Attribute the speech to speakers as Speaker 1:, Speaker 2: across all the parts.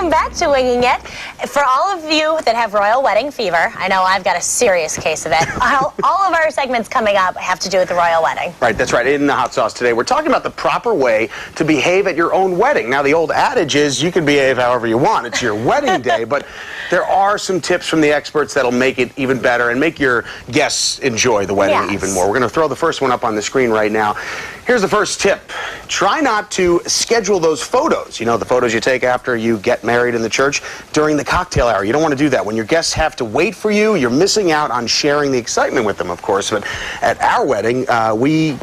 Speaker 1: welcome back to Winging It. For all of you that have royal wedding fever, I know I've got a serious case of it. All of our segments coming up have to do with the royal wedding.
Speaker 2: Right, that's right. In the hot sauce today, we're talking about the proper way to behave at your own wedding. Now, the old adage is you can behave however you want. It's your wedding day, but there are some tips from the experts that'll make it even better and make your guests enjoy the wedding even more. We're going to throw the first one up on the screen right now. Here's the first tip. Try not to schedule those photos. You know, the photos you take after you get married in the church during the cocktail hour. You don't want to do that. When your guests have to wait for you, you're missing out on sharing the excitement with them, of course. But at our wedding, we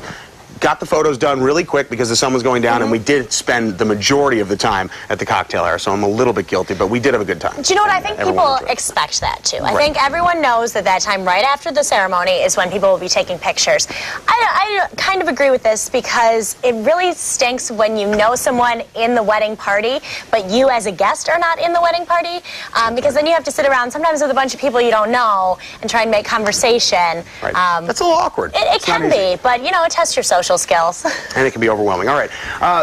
Speaker 2: got the photos done really quick because the sun was going down, and we did spend the majority of the time at the cocktail hour, so I'm a little bit guilty, but we did have a good time.
Speaker 1: Do you know what? I think people expect that, too. I think everyone knows that that time right after the ceremony is when people will be taking pictures. I kind of agree with this because it really stinks when you know someone in the wedding party, but you as a guest are not in the wedding party, because then you have to sit around sometimes with a bunch of people you don't know and try and make conversation.
Speaker 2: Right. That's a little awkward.
Speaker 1: It can be, but, you know, it tests your social skills.
Speaker 2: And it can be overwhelming. All right.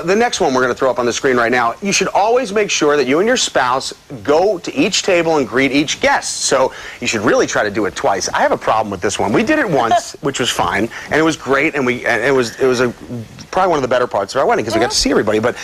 Speaker 2: The next one we're going to throw up on the screen right now. You should always make sure that you and your spouse go to each table and greet each guest. So you should really try to do it twice. I have a problem with this one. We did it once, which was fine, and it was great, and it was probably one of the better parts of our wedding because we got to see everybody. But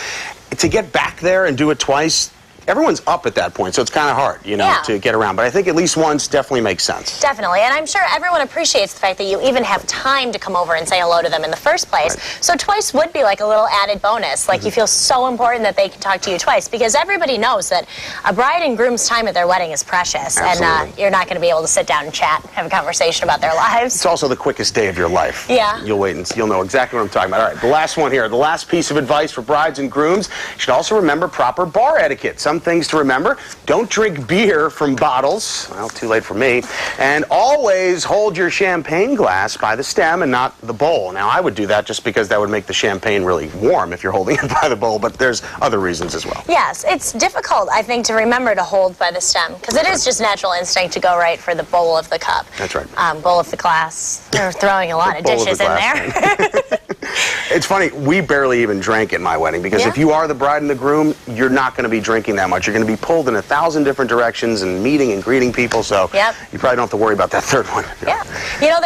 Speaker 2: to get back there and do it twice, everyone's up at that point, so it's kind of hard, you know, to get around. But I think at least once definitely makes sense.
Speaker 1: Definitely, and I'm sure everyone appreciates the fact that you even have time to come over and say hello to them in the first place. Right. So twice would be like a little added bonus. Like you feel so important that they can talk to you twice, because everybody knows that a bride and groom's time at their wedding is precious. Absolutely. And you're not going to be able to sit down and chat, have a conversation about their lives.
Speaker 2: It's also the quickest day of your life.
Speaker 1: Yeah.
Speaker 2: You'll wait and you'll know exactly what I'm talking about. All right, the last one here, the last piece of advice for brides and grooms. You should also remember proper bar etiquette. Some things to remember. Don't drink beer from bottles. Well, too late for me. And always hold your champagne glass by the stem and not the bowl. Now, I would do that just because that would make the champagne really warm if you're holding it by the bowl, but there's other reasons as well.
Speaker 1: Yes, it's difficult, I think, to remember to hold by the stem, because it is just natural instinct to go right for the bowl of the cup.
Speaker 2: That's right.
Speaker 1: Bowl of the glass. They're throwing a lot of dishes in there.
Speaker 2: It's funny, we barely even drank at my wedding, because if you are the bride and the groom, you're not going to be drinking that much. You're going to be pulled in 1,000 different directions and meeting and greeting people, so you probably don't have to worry about that third one.
Speaker 1: Yeah. You know,